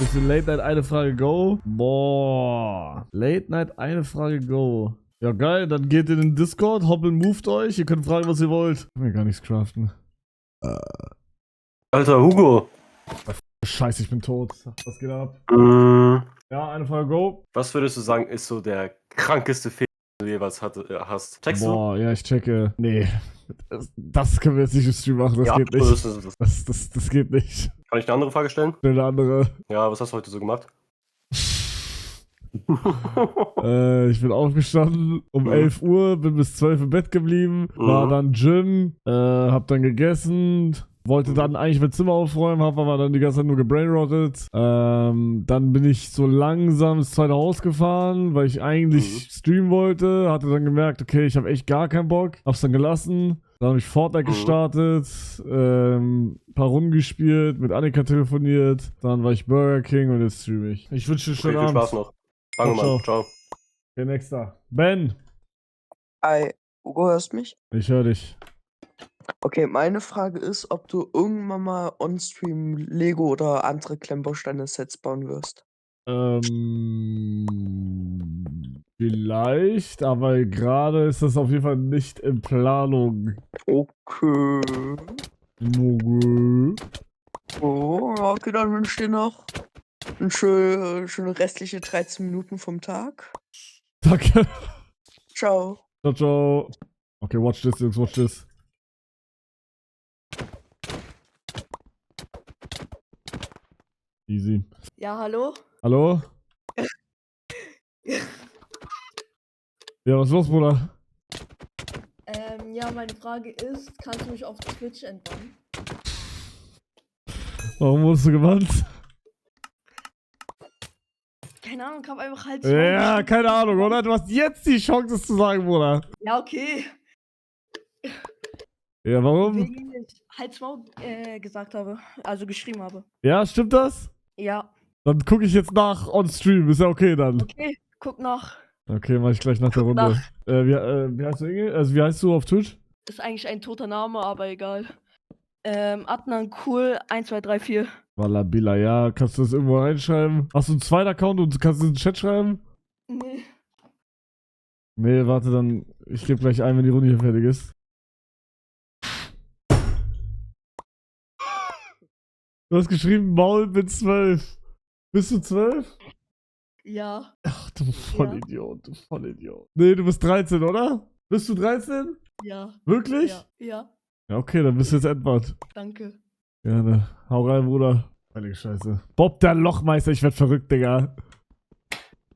Bisschen Late Night, eine Frage, go. Boah. Late Night, eine Frage, go. Ja, geil, dann geht in den Discord, hoppeln, moved euch. Ihr könnt fragen, was ihr wollt. Ich kann mir gar nichts craften. Alter, Hugo. Scheiße, ich bin tot. Was geht ab? Ja, eine Frage, go. Was würdest du sagen, ist so der krankeste Fehler, den du jeweils hast? Checkst Boah, ja, ich checke. Nee. Das können wir jetzt nicht im Stream machen, das ja, geht nicht. das geht nicht. Kann ich eine andere Frage stellen? Eine andere. Ja, was hast du heute so gemacht? Ich bin aufgestanden um 11 Uhr, bin bis 12 im Bett geblieben, war dann Gym, hab dann gegessen, wollte dann eigentlich mein Zimmer aufräumen, hab aber dann die ganze Zeit nur gebrainrottet. Dann bin ich so langsam ins zweite Haus gefahren, weil ich eigentlich streamen wollte, hatte dann gemerkt, okay, ich habe echt gar keinen Bock, hab's dann gelassen. Dann habe ich Fortnite gestartet, paar Runden gespielt, mit Annika telefoniert, dann war ich Burger King und jetzt streame ich. Ich wünsche dir einen schönen Abend. Viel Spaß noch. Danke, Mann. Ciao. Okay, nächster. Ben. Hi, Hugo, hörst mich? Ich höre dich. Okay, meine Frage ist, ob du irgendwann mal on-stream Lego oder andere Klemmbausteine-Sets bauen wirst. Vielleicht, aber gerade ist das auf jeden Fall nicht in Planung. Okay. Okay. Oh, okay, dann wünsche ich dir noch eine schöne restliche 13 Minuten vom Tag. Danke. Ciao. Ciao, ciao. Okay, watch this, Jungs, watch this. Easy. Ja, hallo? Hallo? Ja, was ist los, Bruder? Ja, meine Frage ist, kannst du mich auf Twitch entbannen? Warum wurdest du gebannt? Keine Ahnung, ich hab einfach halt... Ja, keine Ahnung, oder? Du hast jetzt die Chance, es zu sagen, Bruder. Ja, okay. Ja, warum? Wegen ich Halt's Maul gesagt habe, also geschrieben habe. Ja, stimmt das? Ja. Dann gucke ich jetzt nach on stream, ist ja okay dann. Okay, guck nach. Okay, mach ich gleich nach der Runde. Wie heißt du, Inge? Also, wie heißt du auf Twitch? Ist eigentlich ein toter Name, aber egal. Adnan Cool 1234. Wallabilla, ja, kannst du das irgendwo reinschreiben? Hast du einen zweiten Account und kannst du in den Chat schreiben? Nee. Nee, warte dann, ich gebe gleich ein, wenn die Runde hier fertig ist. Du hast geschrieben, Maul bin 12. Bist du 12? Ja. Ach, du Vollidiot, du Vollidiot. Nee, du bist 13, oder? Bist du 13? Ja. Wirklich? Ja. Ja. Ja, okay, dann bist du jetzt Edward. Danke. Gerne. Hau rein, Bruder. Heilige Scheiße. Bob, der Lochmeister, ich werd verrückt, Digga.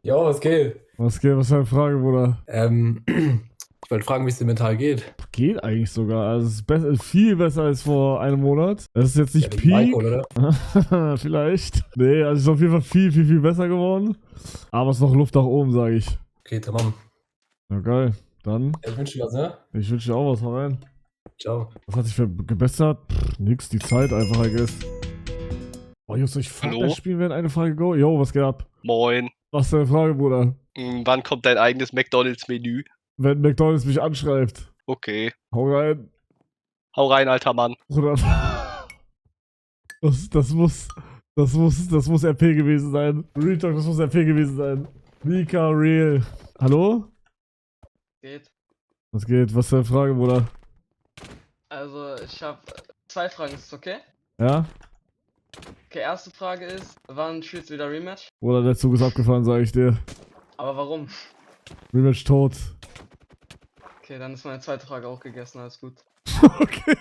Jo, was geht? Was geht? Was für eine Frage, Bruder? Ich wollte fragen, wie es dir mental geht. Geht eigentlich sogar. Also es ist viel besser als vor einem Monat. Das ist jetzt nicht Ja, Peak. Alkohol, oder? Vielleicht. Nee, also es ist auf jeden Fall viel besser geworden. Aber es ist noch Luft nach oben, sage ich. Okay, tamam. Ja, geil. Dann, Ich wünsche dir was, ne? ich wünsche dir auch was. Hau rein. Ciao. Was hat sich gebessert? Nix, die Zeit einfach, I guess. Oh, Jungs, soll ich Fortnite spielen, während eine Frage go? Jo, was geht ab? Moin. Was ist deine Frage, Bruder? Wann kommt dein eigenes McDonalds-Menü? Wenn McDonalds mich anschreibt. Okay. Hau rein. Hau rein, alter Mann. Bruder. Das muss RP gewesen sein. Real Talk, das muss RP gewesen sein. Mika, real. Hallo? Geht. Was geht? Was ist deine Frage, Bruder? Also, ich habe 2 Fragen, ist das okay? Ja? Okay, erste Frage ist, wann spielst du wieder Rematch? Bruder, der Zug ist abgefahren, sage ich dir. Aber warum? Rematch tot. Okay, dann ist meine zweite Frage auch gegessen, alles gut. Okay.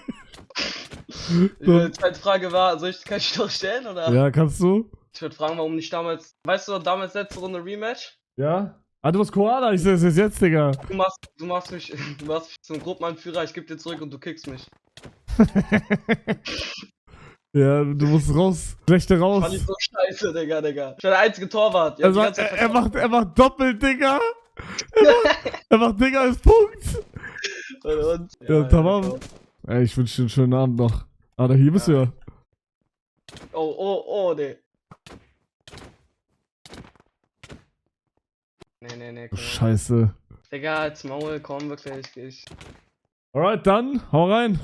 Die zweite Frage war, kann ich die noch stellen, oder? Ja, kannst du? Ich würde fragen, warum nicht damals, weißt du, damals letzte Runde Rematch? Ja? Ah, du hast Koala, ich sehe es jetzt, Digga. Du machst mich zum Gruppenanführer, ich geb dir zurück und du kickst mich. Ja, du musst raus. Rechte raus. Fand ich so scheiße, Digga. Ich war der einzige Torwart. Er macht doppelt, Digga. Er macht Digga als Punkt. Und, Ja, tamam. Ey, ich wünsche dir einen schönen Abend noch. Ah, da hier bist du ja. Oh, nee. Nee, komm. Scheiße. Digga, als Maul, komm, wirklich. Alright, dann, hau rein.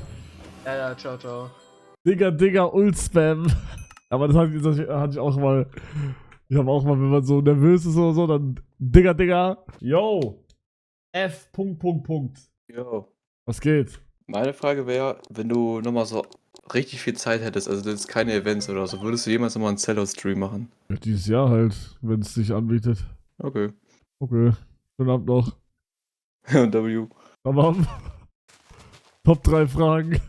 Ja, ciao. Digga, Ult-Spam. Aber das hatte ich auch mal. Ich habe auch mal, wenn man so nervös ist oder so, dann Digga. Yo! F. Jo. Was geht? Meine Frage wäre, wenn du nochmal so richtig viel Zeit hättest, also jetzt keine Events oder so, würdest du jemals nochmal einen Sellout-Stream machen? Ja, dieses Jahr halt, wenn es sich anbietet. Okay. Okay. Schönen Abend noch. W. Aber Top 3 Fragen.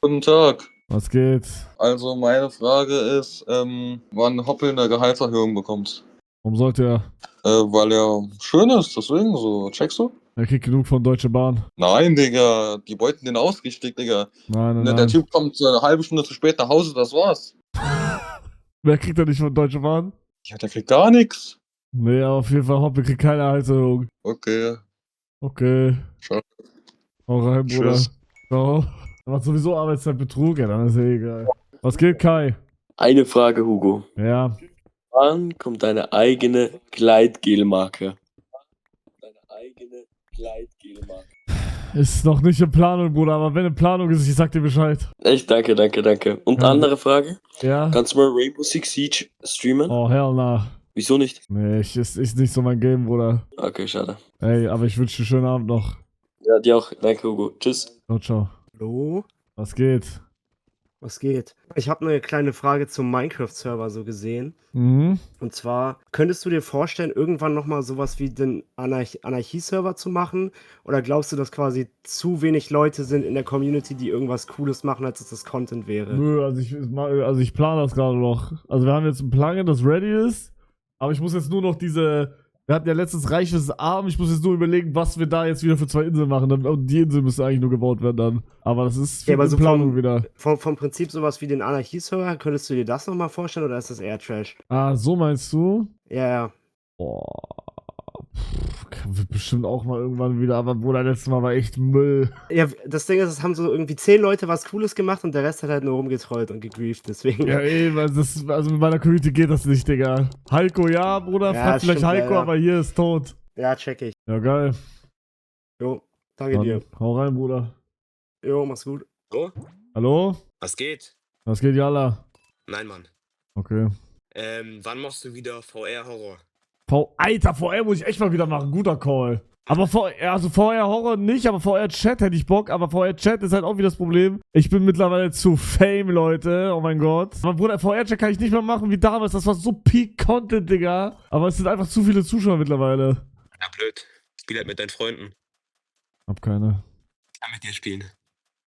Guten Tag. Was geht? Also meine Frage ist, wann Hoppe eine Gehaltserhöhung bekommt. Warum sollte er? Weil er schön ist, deswegen so. Checkst du? Er kriegt genug von Deutsche Bahn. Nein, Digga. Die beuten den aus richtig, Digga. Nein. Der Typ kommt eine halbe Stunde zu spät nach Hause, das war's. Wer kriegt er nicht von Deutsche Bahn? Ja, der kriegt gar nichts. Nee, aber auf jeden Fall Hoppe kriegt keine Gehaltserhöhung. Okay. Okay. Ciao. Hau rein, Bruder. Tschüss. Ciao. Er macht sowieso Arbeitszeitbetrug, ja, dann ist ja egal. Was geht, Kai? Eine Frage, Hugo. Ja. Wann kommt deine eigene Gleitgelmarke? Ist noch nicht in Planung, Bruder, aber wenn in Planung ist, ich sag dir Bescheid. Echt, danke. Und Ja. andere Frage? Ja? Kannst du mal Rainbow Six Siege streamen? Oh, hell nah. Wieso nicht? Nee, ist nicht so mein Game, Bruder. Okay, schade. Ey, aber ich wünsche dir einen schönen Abend noch. Ja, dir auch. Danke, Hugo. Tschüss. Ciao. Hallo? Was geht? Was geht? Ich habe eine kleine Frage zum Minecraft-Server so gesehen. Mhm. Und zwar, könntest du dir vorstellen, irgendwann nochmal sowas wie den Anarchie-Server zu machen? Oder glaubst du, dass quasi zu wenig Leute sind in der Community, die irgendwas Cooles machen, als dass das Content wäre? Nö, also ich plane das gerade noch. Also wir haben jetzt ein Plugin, das ready ist, aber ich muss jetzt nur noch wir hatten ja letztens reiches Abend, ich muss jetzt nur überlegen, was wir da jetzt wieder für 2 Inseln machen. Und die Insel müsste eigentlich nur gebaut werden dann. Aber das ist Ja, aber so Planung wieder. Vom Prinzip sowas wie den Anarchie-Server, könntest du dir das nochmal vorstellen oder ist das eher Trash? Ah, so meinst du? Ja. Boah. Wird bestimmt auch mal irgendwann wieder, aber Bruder, letztes Mal war echt Müll. Ja, das Ding ist, es haben so irgendwie 10 Leute was Cooles gemacht und der Rest hat halt nur rumgetrollt und gegrieft, deswegen. Ja, eben, also mit meiner Community geht das nicht, Digga. Heiko, ja, Bruder, Ja, frag vielleicht stimmt, Heiko, ja. aber hier ist tot. Ja, check ich. Ja, geil. Jo, danke Dann dir. hau rein, Bruder. Jo, mach's gut. So, Hallo? was geht? Was geht, Jalla? Nein, Mann. Okay. Wann machst du wieder VR-Horror? Alter, VR muss ich echt mal wieder machen. Guter Call. Aber VR-Horror nicht, aber VR-Chat hätte ich Bock. Aber VR-Chat ist halt auch wieder das Problem. Ich bin mittlerweile zu Fame, Leute. Oh mein Gott. Aber Bruder, VR-Chat kann ich nicht mehr machen wie damals. Das war so Peak-Content, Digga. Aber es sind einfach zu viele Zuschauer mittlerweile. Ja, blöd. Spiel halt mit deinen Freunden. Hab keine. Ich kann mit dir spielen.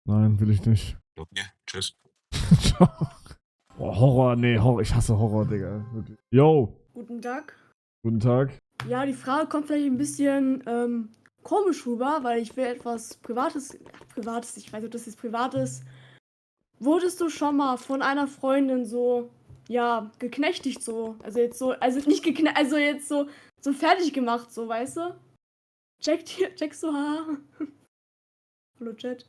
Nein, will ich nicht. Okay, tschüss. Ciao. Oh, Horror, nee, ich hasse Horror, Digga. Wirklich. Yo. Guten Tag. Guten Tag. Ja, die Frage kommt vielleicht ein bisschen komisch rüber, weil ich will etwas Privates, ich weiß nicht, ob das jetzt privat ist. Wurdest du schon mal von einer Freundin so, ja, geknechtigt so? Also nicht geknechtigt, also jetzt so fertig gemacht, so, weißt du? Checkst du, ha? Hallo, Chat.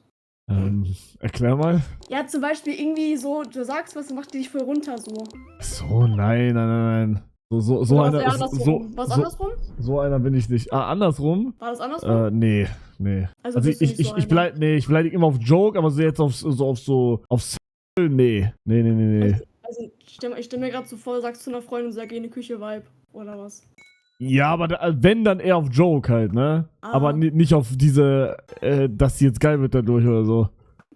Erklär mal. Ja, zum Beispiel irgendwie so, du sagst was und macht die dich voll runter, so. So, nein. So Oder einer. was andersrum? Was andersrum? So einer bin ich nicht. Ah, andersrum? War das andersrum? Nee. Also Also bist du nicht so ich beleidige immer auf Joke, aber so jetzt auf nee. Also ich stell mir gerade so vor, sagst zu einer Freundin, sag geh in die Küche, Vibe, oder was? Ja, aber wenn, dann eher auf Joke halt, ne? Ah. Aber nicht auf diese, dass die jetzt geil wird dadurch oder so.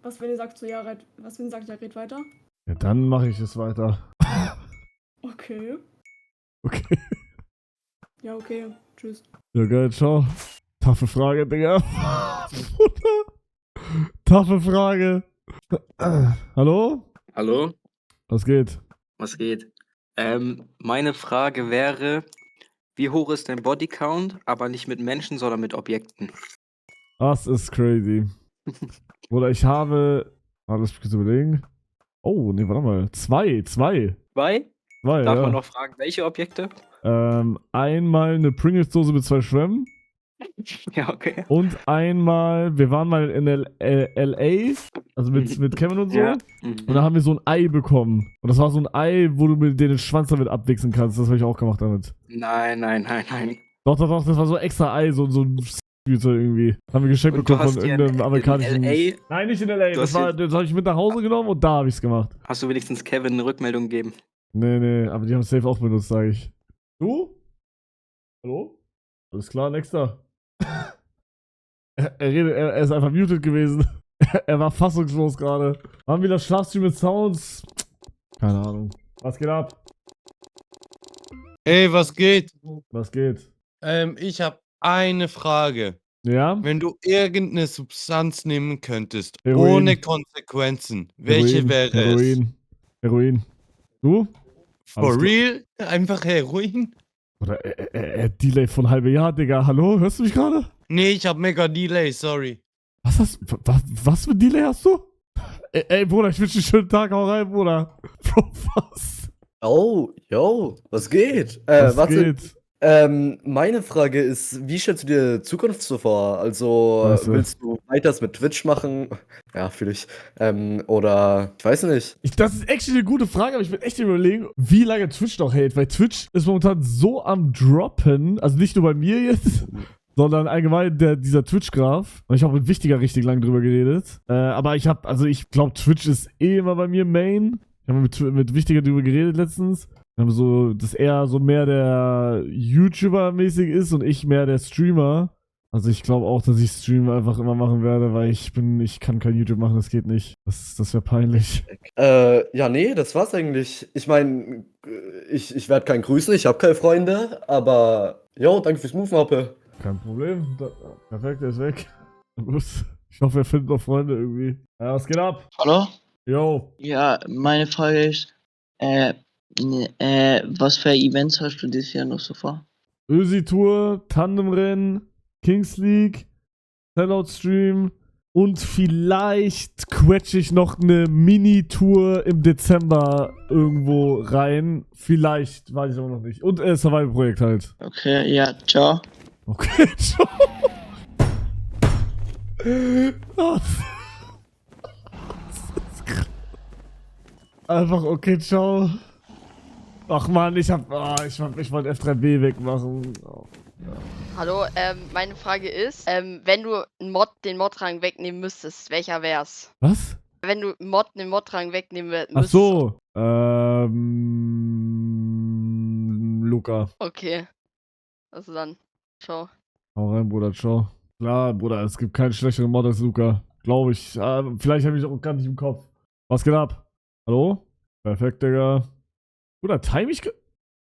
Was, wenn ihr sagt so, ja, red weiter? Ja, dann mache ich es weiter. Okay. Okay. Ja, okay. Tschüss. Ja, geil, ciao. Taffe Frage, Digga. Taffe Frage. Hallo? Hallo? Was geht? Was geht? Meine Frage wäre, wie hoch ist dein Bodycount, aber nicht mit Menschen, sondern mit Objekten? Das ist crazy. Oder ich habe. Lass mich kurz überlegen. Oh, nee, warte mal. Zwei. Zwei? Darf Darf man noch fragen, welche Objekte? Einmal eine Pringles-Dose mit 2 Schwämmen. Ja, okay. Und einmal, wir waren mal in LA, also mit Kevin und so. Ja. Und da haben wir so ein Ei bekommen. Und das war so ein Ei, wo du mit den Schwanz damit abwichsen kannst. Das habe ich auch gemacht damit. Nein. Doch, das war so extra Ei, so ein Spielzeug irgendwie. Haben wir geschenkt Und du bekommen von hast dir irgendeinem in amerikanischen... LA Nein, nicht in L.A. Du Das hast habe ich mit nach Hause genommen und da habe ich es gemacht. Hast du wenigstens Kevin eine Rückmeldung gegeben? Nee, aber die haben safe auch benutzt, sage ich. Du? Hallo? Alles klar, nächster. Er ist einfach muted gewesen. Er war fassungslos gerade. Haben wir das Schlafstream mit Sounds? Keine Ahnung. Was geht ab? Ey, was geht? Was geht? Ich habe eine Frage. Ja? Wenn du irgendeine Substanz nehmen könntest, Heroin. ohne Konsequenzen, welche wäre es? Heroin. Du? For Alles real? Einfach Heroin? Oder Delay von halbe Jahr, Digga. Hallo? Hörst du mich gerade? Nee, ich hab mega Delay, sorry. Was für Delay hast du? Ey, Bruder, ich wünsche dir einen schönen Tag. Hau rein, Bruder. Bro, was? Oh, yo, was geht? Was warte, geht? meine Frage ist, wie stellst du dir Zukunft so vor? Also, Weißt du? willst du weiters mit Twitch machen? Ja, fühle ich. Oder, ich weiß nicht. Das ist echt eine gute Frage, aber ich bin echt überlegen, wie lange Twitch noch hält, weil Twitch ist momentan so am Droppen, also nicht nur bei mir jetzt, sondern allgemein dieser Twitch-Graph. Und ich habe mit Wichtiger richtig lang drüber geredet. Aber ich glaube, Twitch ist eh immer bei mir Main. Ich habe mit Wichtiger drüber geredet letztens. Wir haben so, dass er so mehr der YouTuber-mäßig ist und ich mehr der Streamer. Also ich glaube auch, dass ich Stream einfach immer machen werde, weil ich kann kein YouTube machen, das geht nicht. Das wäre peinlich. Ja, nee, das war's eigentlich. Ich meine, ich werde keinen grüßen, ich habe keine Freunde, aber, yo, danke fürs Move, Hoppe. Kein Problem. Perfekt, er ist weg. Gut. Ich hoffe, er findet noch Freunde irgendwie. Ja, was geht ab? Hallo? Yo. Ja, meine Frage ist, was für Events hast du dieses Jahr noch so vor? Ösi-Tour, Tandemrennen, Kings League, Sellout-Stream und vielleicht quetsche ich noch eine Mini-Tour im Dezember irgendwo rein. Vielleicht, weiß ich aber noch nicht. Und Survival-Projekt halt. Okay, ja, ciao. Okay, ciao. Einfach okay, ciao. Ach man, ich wollte F3B wegmachen. Oh, ja. Hallo, meine Frage ist, wenn du den Mod-Rang wegnehmen müsstest, welcher wär's? Was? Wenn du den Mod-Rang wegnehmen müsstest. Ach so. Luca. Okay. Also dann, ciao. Hau rein, Bruder, ciao. Klar, Bruder, es gibt keinen schlechteren Mod als Luca. Glaube ich. Vielleicht habe ich auch gar nicht im Kopf. Was geht ab? Hallo? Perfekt, Digga. Bruder, time ich... Bin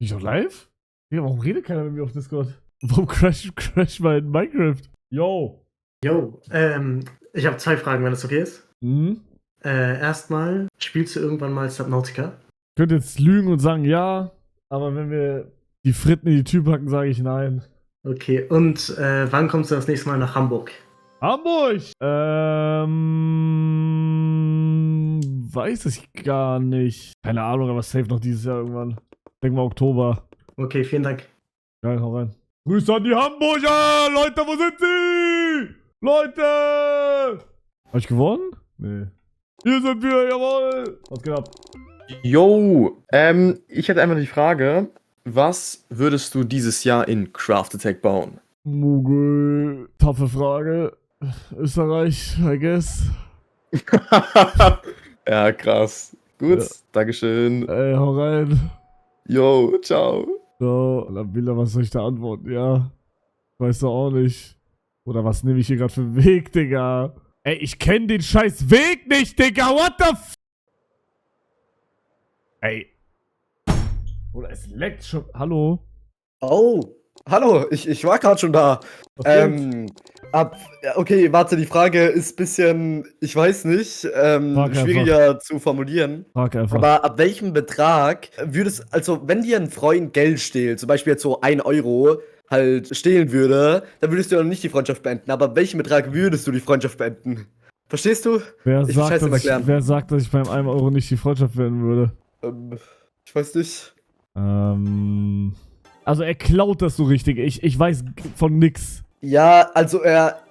ich noch live? Digga, warum redet keiner mit mir auf Discord? Warum crash mein Minecraft? Yo. Yo, ich habe 2 Fragen, wenn das okay ist. Mhm. Erstmal, spielst du irgendwann mal Subnautica? Ich könnte jetzt lügen und sagen ja, aber wenn wir die Fritten in die Tür packen, sage ich nein. Okay, und wann kommst du das nächste Mal nach Hamburg? Hamburg! Weiß ich gar nicht. Keine Ahnung, aber safe noch dieses Jahr irgendwann. Ich denke mal Oktober. Okay, vielen Dank. Geil, hau rein. Grüße an die Hamburger! Leute, wo sind sie? Leute! Hab ich gewonnen? Nee. Hier sind wir, jawohl! Was geht ab? Yo, ich hätte einfach die Frage, was würdest du dieses Jahr in Craft Attack bauen? Mugel, taffe Frage. Österreich, I guess. Ja, krass. Gut, Ja. Dankeschön. Ey, hau rein. Yo, ciao. So, Labilla, was soll ich da antworten? Ja. Weißt du auch nicht. Oder was nehme ich hier gerade für einen Weg, Digga? Ey, ich kenne den scheiß Weg nicht, Digga. What the f... Ey. Oder es leckt schon. Hallo? Oh, hallo, ich war gerade schon da. Okay, warte, die Frage ist ein bisschen, ich weiß nicht, schwieriger zu formulieren. Frag einfach. Aber ab welchem Betrag würdest, also wenn dir ein Freund Geld stehlt, zum Beispiel jetzt so 1 Euro halt stehlen würde, dann würdest du ja noch nicht die Freundschaft beenden. Aber ab welchem Betrag würdest du die Freundschaft beenden? Verstehst du? Wer Ich sagt, scheiße dass mal ich, klären. wer sagt, dass ich beim 1 Euro nicht die Freundschaft beenden würde? Ich weiß nicht. Also er klaut das so richtig. Ich weiß von nix. Ja, also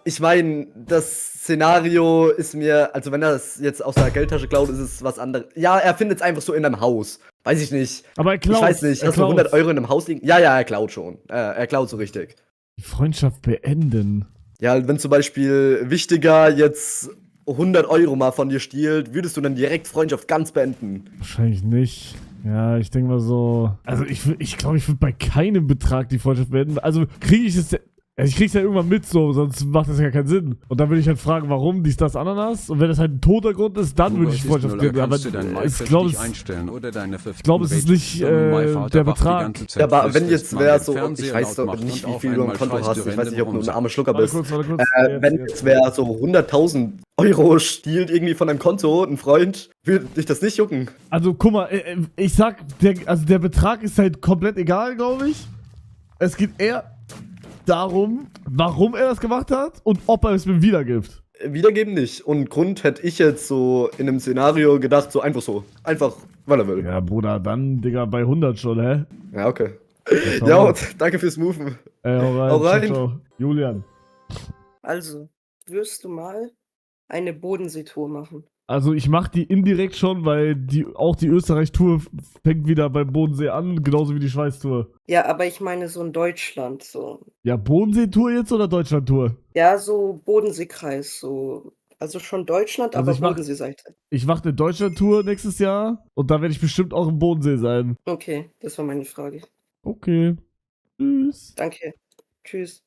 ich meine, das Szenario ist mir, also wenn er das jetzt aus der Geldtasche klaut, ist es was anderes. Ja, er findet es einfach so in einem Haus. Weiß ich nicht. Aber er klaut. Ich weiß nicht, hast du 100 Euro in einem Haus liegen? Ja, er klaut schon. Er klaut so richtig. Die Freundschaft beenden. Ja, wenn zum Beispiel Wichtiger jetzt 100 Euro mal von dir stiehlt, würdest du dann direkt Freundschaft ganz beenden? Wahrscheinlich nicht. Ja, ich denke mal so. Also ich glaube, ich würde bei keinem Betrag die Freundschaft beenden. Also kriege ich es. Also ich krieg's ja irgendwann mit, so, sonst macht das ja keinen Sinn. Und dann würde ich halt fragen, warum dies, das, Ananas. Und wenn das halt ein toter Grund ist, dann würde ich die Freundschaft beenden. Aber ich glaube, es ist nicht der Betrag. Ja, aber wenn jetzt wäre so, ich weiß doch nicht, wie viel du im Konto hast, ich weiß nicht, ob du ein armer Schlucker bist. Warte kurz. Wenn jetzt wäre so 100.000 Euro stiehlt irgendwie von deinem Konto, ein Freund, würde dich das nicht jucken. Also guck mal, ich sag, der Betrag ist halt komplett egal, glaube ich. Es geht eher darum, warum er das gemacht hat und ob er es mir wiedergibt. Wiedergeben nicht. Und Grund hätte ich jetzt so in einem Szenario gedacht, so. Einfach, weil er will. Ja, Bruder, dann, Digga, bei 100 schon, hä? Ja, okay. Ja, danke fürs Moven. Hau rein. Ciao. Julian. Also, wirst du mal eine Bodenseetour machen? Also ich mache die indirekt schon, weil auch die Österreich-Tour fängt wieder beim Bodensee an, genauso wie die Schweiz-Tour. Ja, aber ich meine so in Deutschland, so. Ja, Bodensee-Tour jetzt oder Deutschland-Tour? Ja, so Bodenseekreis, so. Also schon Deutschland, Also aber Bodenseeseite. Ich mache eine Deutschland-Tour nächstes Jahr und da werde ich bestimmt auch im Bodensee sein. Okay, das war meine Frage. Okay. Tschüss. Danke. Tschüss.